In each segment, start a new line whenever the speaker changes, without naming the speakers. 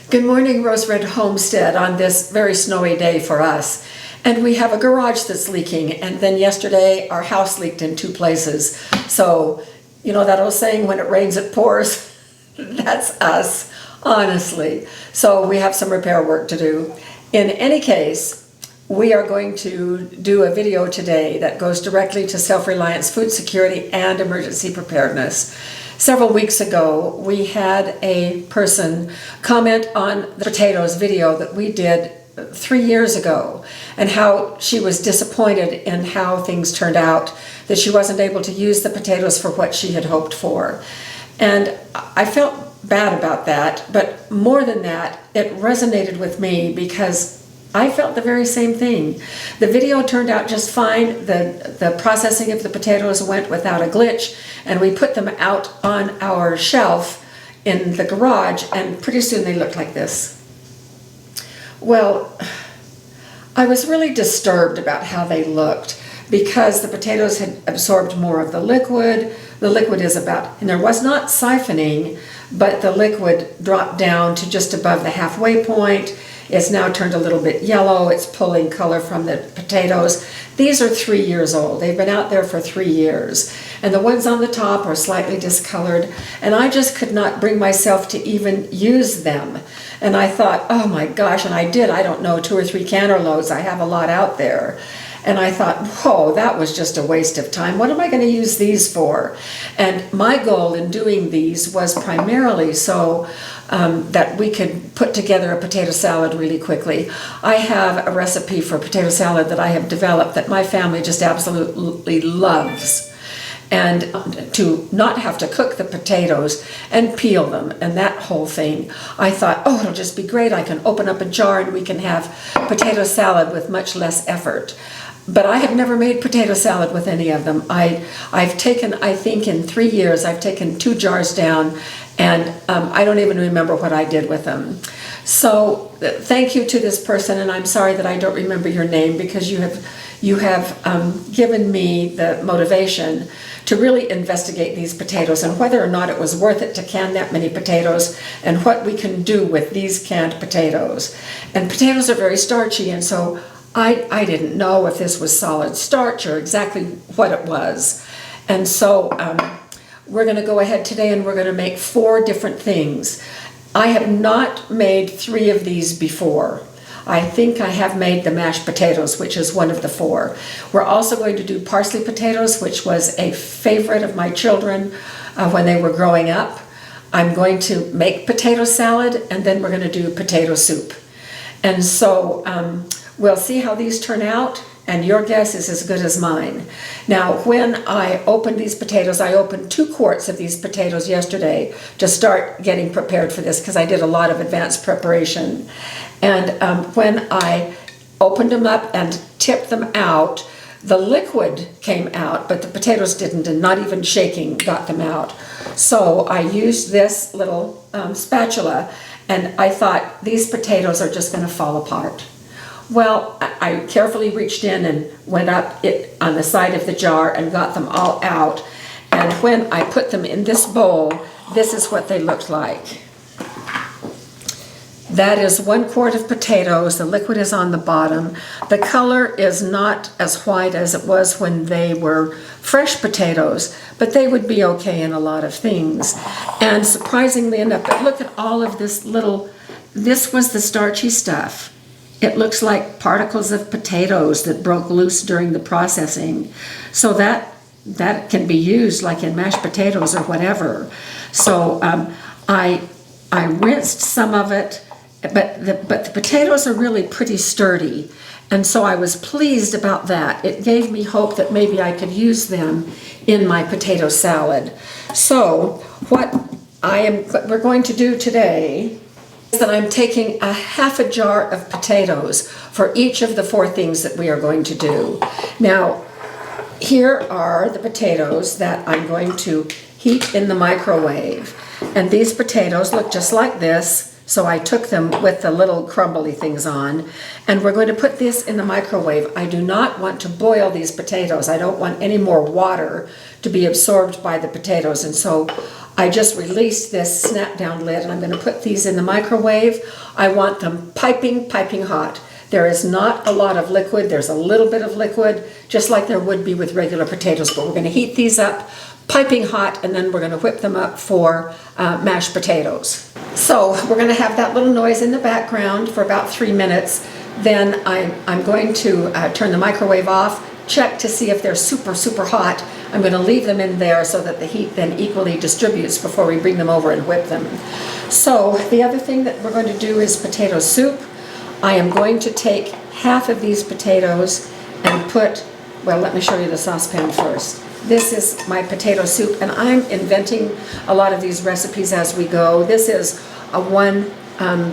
Good morning, Rose Red Homestead, on this very snowy day for us. And we have a garage that's leaking, and then yesterday our house leaked in 2 places. So, you know that old saying, when it rains it pours? That's us, honestly. So we have some repair work to do. In any case, we are going to do a video today that goes directly to self-reliance, food security, and emergency preparedness. Several weeks ago, we had a person comment on the potatoes video that we did 3 years ago, and how she was disappointed in how things turned out, that she wasn't able to use the potatoes for what she had hoped for. And I felt bad about that, but more than that, it resonated with me because I felt the very same thing. The video turned out just fine. The processing of the potatoes went without a glitch, and we put them out on our shelf in the garage, and pretty soon they looked like this. Well, I was really disturbed about how they looked because the potatoes had absorbed more of the liquid. The liquid is about, and there was not siphoning, but the liquid dropped down to just above the halfway point. It's now turned a little bit yellow. It's pulling color from the potatoes. These are 3 years old. They've been out there for 3 years. And the ones on the top are slightly discolored. And I just could not bring myself to even use them. And I thought, oh my gosh, and I did, I don't know, 2 or 3 canner loads. I have a lot out there. And I thought, whoa, that was just a waste of time. What am I going to use these for? And my goal in doing these was primarily so that we could put together a potato salad really quickly. I have a recipe for potato salad that I have developed that my family just absolutely loves. And to not have to cook the potatoes and peel them and that whole thing, I thought, oh, it'll just be great. I can open up a jar and we can have potato salad with much less effort. But I have never made potato salad with any of them. I've taken, I think in 3 years, I've taken 2 jars down, and I don't even remember what I did with them. So thank you to this person, and I'm sorry that I don't remember your name, because you have given me the motivation to really investigate these potatoes and whether or not it was worth it to can that many potatoes and what we can do with these canned potatoes. And potatoes are very starchy, and so I didn't know if this was solid starch or exactly what it was. And so we're going to go ahead today and we're going to make 4 different things. I have not made 3 of these before. I think I have made the mashed potatoes, which is one of the 4. We're also going to do parsley potatoes, which was a favorite of my children when they were growing up. I'm going to make potato salad, and then we're going to do potato soup. And so we'll see how these turn out, and your guess is as good as mine. Now, when I opened these potatoes, I opened 2 quarts of these potatoes yesterday to start getting prepared for this, because I did a lot of advanced preparation. And when I opened them up and tipped them out, the liquid came out, but the potatoes didn't, and not even shaking got them out. So I used this little spatula, and I thought these potatoes are just going to fall apart. Well, I carefully reached in and went up it on the side of the jar and got them all out. And when I put them in this bowl, this is what they looked like. That is 1 quart of potatoes. The liquid is on the bottom. The color is not as white as it was when they were fresh potatoes, but they would be okay in a lot of things. And surprisingly enough, but look at all of this this was the starchy stuff. It looks like particles of potatoes that broke loose during the processing. So that can be used like in mashed potatoes or whatever. So I rinsed some of it, but the potatoes are really pretty sturdy. And so I was pleased about that. It gave me hope that maybe I could use them in my potato salad. So what we're going to do today is that I'm taking a half a jar of potatoes for each of the 4 things that we are going to do. Now, here are the potatoes that I'm going to heat in the microwave. And these potatoes look just like this, so I took them with the little crumbly things on. And we're going to put this in the microwave. I do not want to boil these potatoes. I don't want any more water to be absorbed by the potatoes. And so I just released this snap down lid and I'm going to put these in the microwave. I want them piping hot. There is not a lot of liquid. There's a little bit of liquid, just like there would be with regular potatoes, but we're going to heat these up piping hot, and then we're going to whip them up for mashed potatoes. So we're going to have that little noise in the background for about 3 minutes. Then I'm going to turn the microwave off, check to see if they're super hot. I'm going to leave them in there so that the heat then equally distributes before we bring them over and whip them. So the other thing that we're going to do is potato soup. I am going to take half of these potatoes and put, well, let me show you the saucepan first. This is my potato soup, and I'm inventing a lot of these recipes as we go. This is a one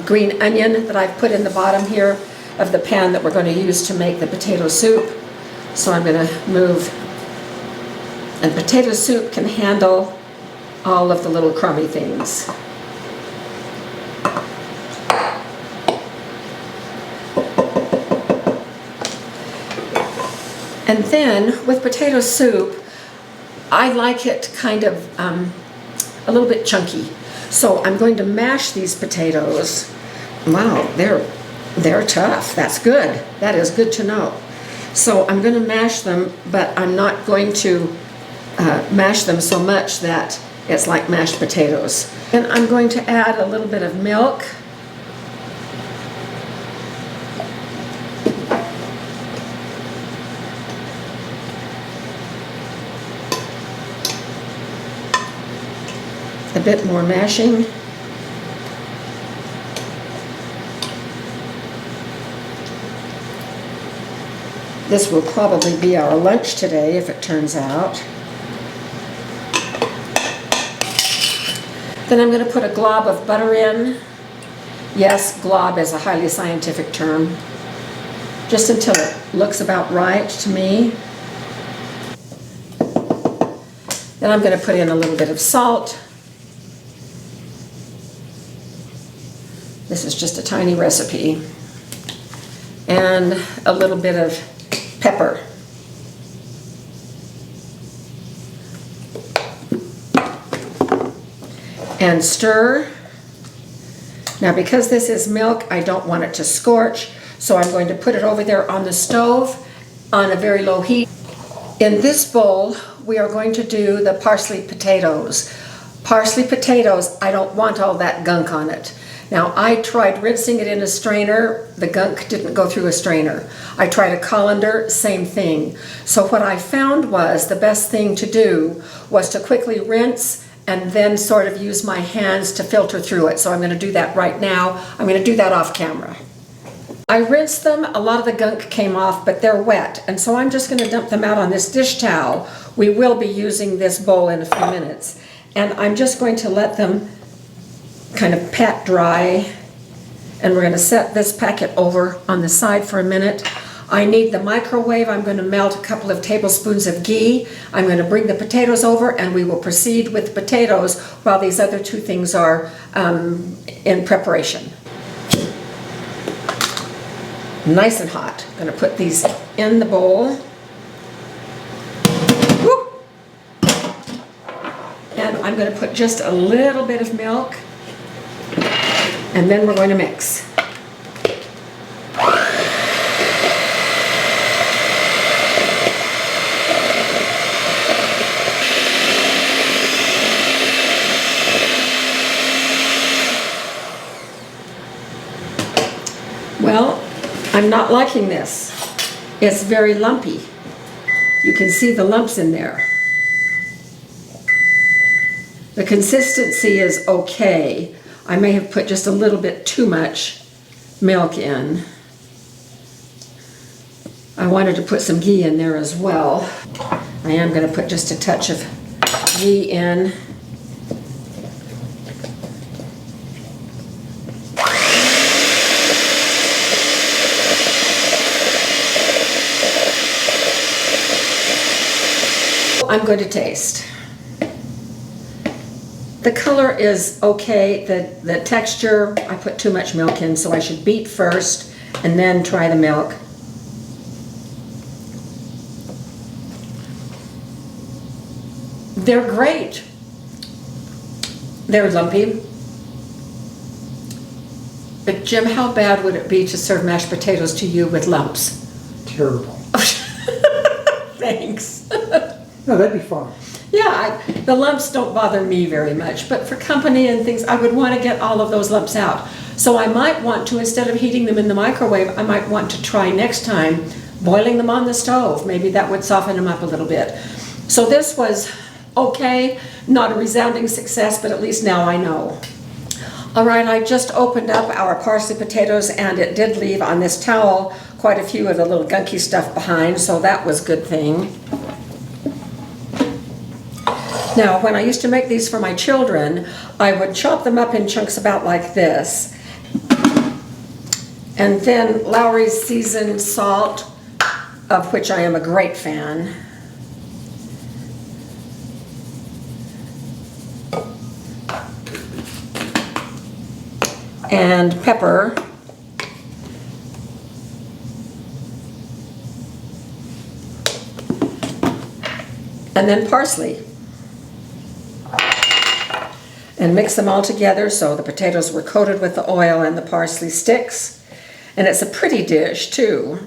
green onion that I've put in the bottom here of the pan that we're going to use to make the potato soup. So I'm going to move, and potato soup can handle all of the little crummy things. And then with potato soup, I like it kind of a little bit chunky. So I'm going to mash these potatoes. Wow, they're tough. That's good. That is good to know. So I'm going to mash them, but I'm not going to mash them so much that it's like mashed potatoes. And I'm going to add a little bit of milk. A bit more mashing. This will probably be our lunch today if it turns out. Then I'm going to put a glob of butter in. Yes, glob is a highly scientific term. Just until it looks about right to me. Then I'm going to put in a little bit of salt. This is just a tiny recipe. And a little bit of pepper. And stir. Now because this is milk, I don't want it to scorch, so I'm going to put it over there on the stove on a very low heat. In this bowl, we are going to do the parsley potatoes. Parsley potatoes, I don't want all that gunk on it. Now, I tried rinsing it in a strainer. The gunk didn't go through a strainer. I tried a colander, same thing. So what I found was the best thing to do was to quickly rinse and then sort of use my hands to filter through it. So I'm going to do that right now. I'm going to do that off camera. I rinsed them. A lot of the gunk came off, but they're wet. And so I'm just going to dump them out on this dish towel. We will be using this bowl in a few minutes. And I'm just going to let them kind of pat dry, and we're going to set this packet over on the side for a minute. I need the microwave. I'm going to melt a couple of tablespoons of ghee. I'm going to bring the potatoes over, and we will proceed with the potatoes while these other two things are in preparation. Nice and hot. I'm going to put these in the bowl. Woo! And I'm going to put just a little bit of milk. And then we're going to mix. Well, I'm not liking this. It's very lumpy. You can see the lumps in there. The consistency is okay. I may have put just a little bit too much milk in. I wanted to put some ghee in there as well. I am going to put just a touch of ghee in. I'm going to taste. The color is okay. The texture, I put too much milk in, so I should beat first and then try the milk. They're great. They're lumpy. But Jim, how bad would it be to serve mashed potatoes to you with lumps?
Terrible.
Thanks.
No, that'd be fun.
Yeah, the lumps don't bother me very much, but for company and things, I would want to get all of those lumps out. So I might want to, instead of heating them in the microwave, I might want to try next time boiling them on the stove. Maybe that would soften them up a little bit. So this was okay, not a resounding success, but at least now I know. All right, I just opened up our parsley potatoes and it did leave on this towel quite a few of the little gunky stuff behind, so that was a good thing. Now, when I used to make these for my children, I would chop them up in chunks about like this. And then Lawry's seasoned salt, of which I am a great fan. And pepper. And then parsley. And mix them all together so the potatoes were coated with the oil and the parsley sticks. And it's a pretty dish too.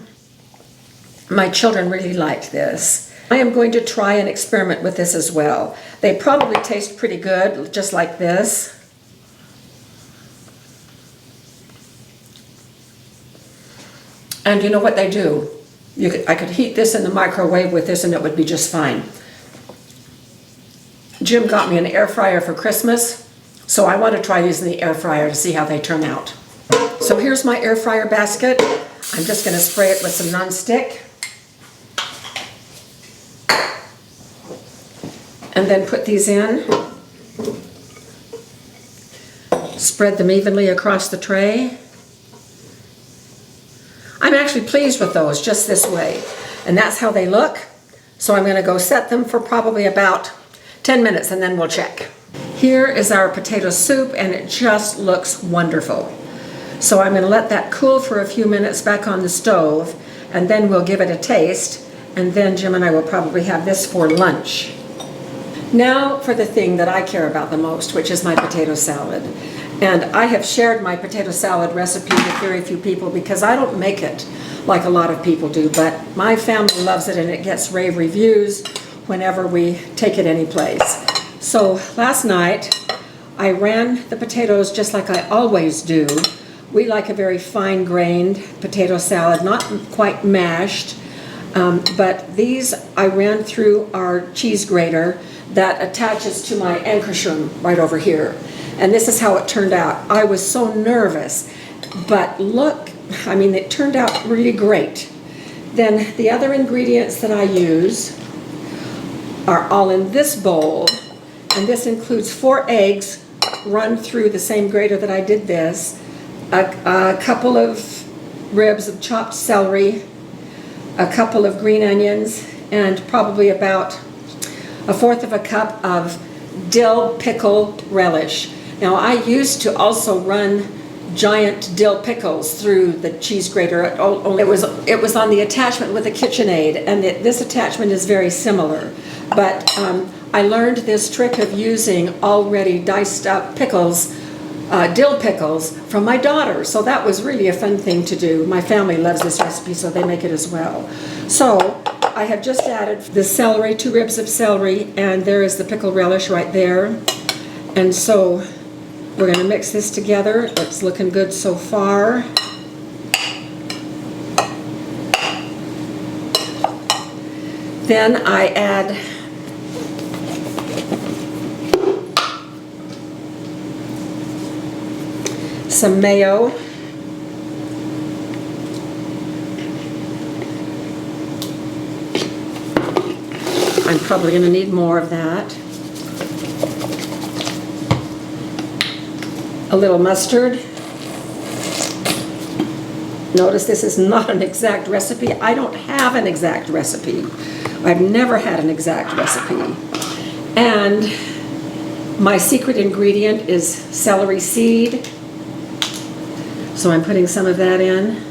My children really liked this. I am going to try and experiment with this as well. They probably taste pretty good, just like this. And you know what they do? I could heat this in the microwave with this and it would be just fine. Jim got me an air fryer for Christmas, so I want to try these in the air fryer to see how they turn out. So here's my air fryer basket. I'm just going to spray it with some nonstick. And then put these in. Spread them evenly across the tray. I'm actually pleased with those just this way. And that's how they look. So I'm going to go set them for probably about 10 minutes and then we'll check. Here is our potato soup and it just looks wonderful. So I'm going to let that cool for a few minutes back on the stove and then we'll give it a taste, and then Jim and I will probably have this for lunch. Now for the thing that I care about the most, which is my potato salad. And I have shared my potato salad recipe with very few people because I don't make it like a lot of people do, but my family loves it and it gets rave reviews whenever we take it any place. So last night I ran the potatoes just like I always do. We like a very fine-grained potato salad, not quite mashed, but these I ran through our cheese grater that attaches to my Anckersham right over here. And this is how it turned out. I was so nervous, but look, I mean, it turned out really great. Then the other ingredients that I use are all in this bowl, and this includes 4 eggs run through the same grater that I did this, a couple of ribs of chopped celery, a couple of green onions, and probably about 1/4 of a cup of dill pickle relish. Now I used to also run giant dill pickles through the cheese grater. It was on the attachment with the KitchenAid, and this attachment is very similar. But I learned this trick of using already diced up pickles, dill pickles, from my daughter. So that was really a fun thing to do. My family loves this recipe, so they make it as well. So I have just added the celery, 2 ribs of celery, and there is the pickle relish right there. And so we're going to mix this together. It's looking good so far. Then I add some mayo. I'm probably going to need more of that. A little mustard. Notice this is not an exact recipe. I don't have an exact recipe. I've never had an exact recipe. And my secret ingredient is celery seed. So I'm putting some of that in.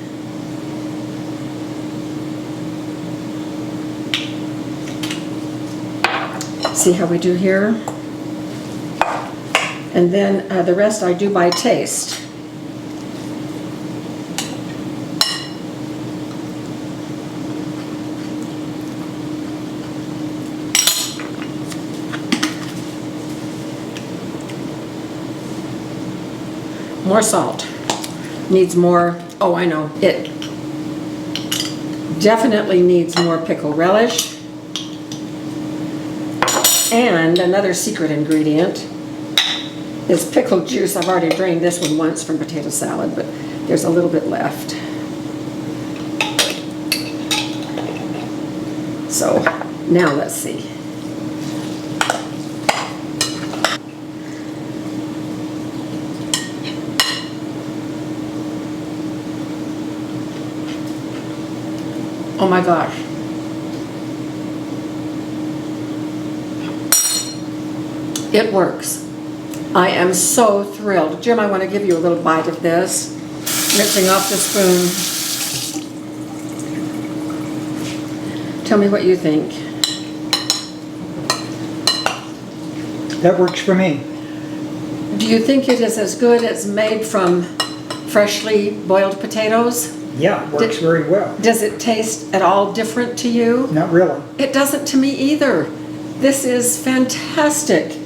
See how we do here? And then the rest I do by taste. More salt. Needs more, oh, I know. It definitely needs more pickle relish. And another secret ingredient is pickle juice. I've already drained this one once from potato salad, but there's a little bit left. So now let's see. Oh my gosh. It works. I am so thrilled. Jim, I want to give you a little bite of this. Rinsing off the spoon. Tell me what you think.
That works for me.
Do you think it is as good as made from freshly boiled potatoes?
Yeah, it works very well.
Does it taste at all different to you?
Not really.
It doesn't to me either. This is fantastic.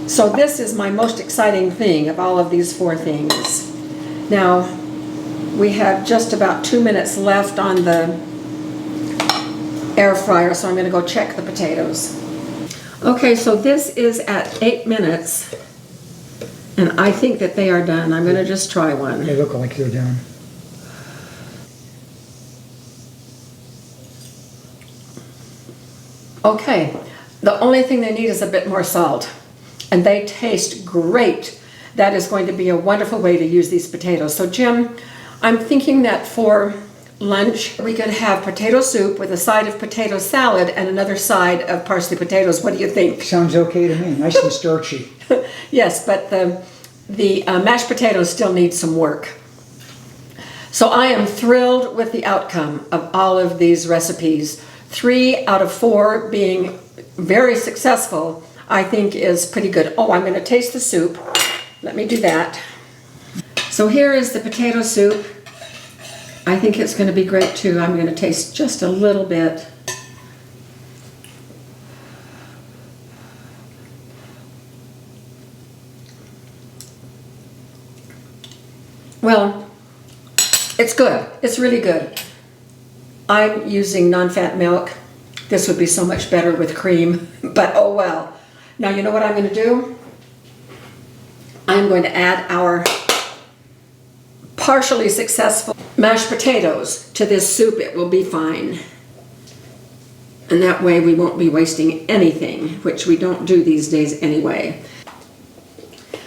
So this is my most exciting thing of all of these 4 things. Now, we have just about 2 minutes left on the air fryer, so I'm going to go check the potatoes. Okay, so this is at 8 minutes, and I think that they are done. I'm going to just try one.
They look like they're done.
Okay, the only thing they need is a bit more salt, and they taste great. That is going to be a wonderful way to use these potatoes. So Jim, I'm thinking that for lunch we could have potato soup with a side of potato salad and another side of parsley potatoes. What do you think?
Sounds okay to me. Nice and starchy.
Yes, but the mashed potatoes still need some work. So I am thrilled with the outcome of all of these recipes. 3 out of 4 being very successful, I think is pretty good. Oh, I'm going to taste the soup. Let me do that. So here is the potato soup. I think it's going to be great too. I'm going to taste just a little bit. Well, it's good. It's really good. I'm using non-fat milk. This would be so much better with cream, but oh well. Now you know what I'm going to do? I'm going to add our partially successful mashed potatoes to this soup. It will be fine. And that way we won't be wasting anything, which we don't do these days anyway.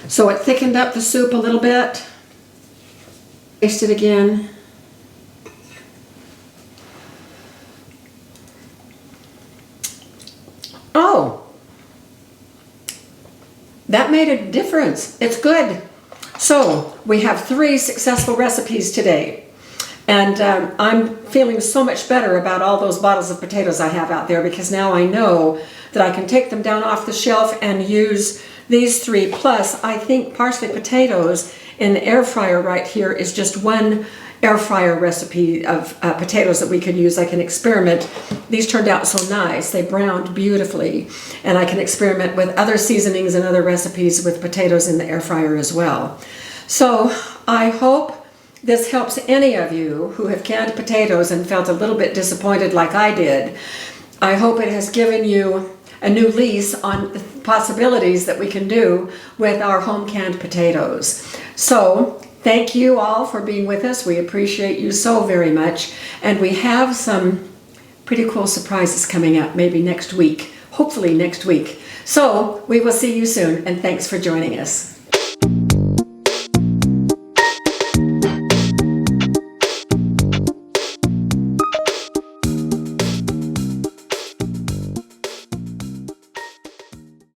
So it thickened up the soup a little bit. Taste it again. Oh, that made a difference. It's good. So we have 3 successful recipes today. And I'm feeling so much better about all those bottles of potatoes I have out there, because now I know that I can take them down off the shelf and use these 3. Plus, I think parsley potatoes in the air fryer right here is just one air fryer recipe of potatoes that we could use. I can experiment. These turned out so nice. They browned beautifully. And I can experiment with other seasonings and other recipes with potatoes in the air fryer as well. So I hope this helps any of you who have canned potatoes and felt a little bit disappointed like I did. I hope it has given you a new lease on the possibilities that we can do with our home canned potatoes. So thank you all for being with us. We appreciate you so very much. And we have some pretty cool surprises coming up maybe next week, hopefully next week. So we will see you soon, and thanks for joining us.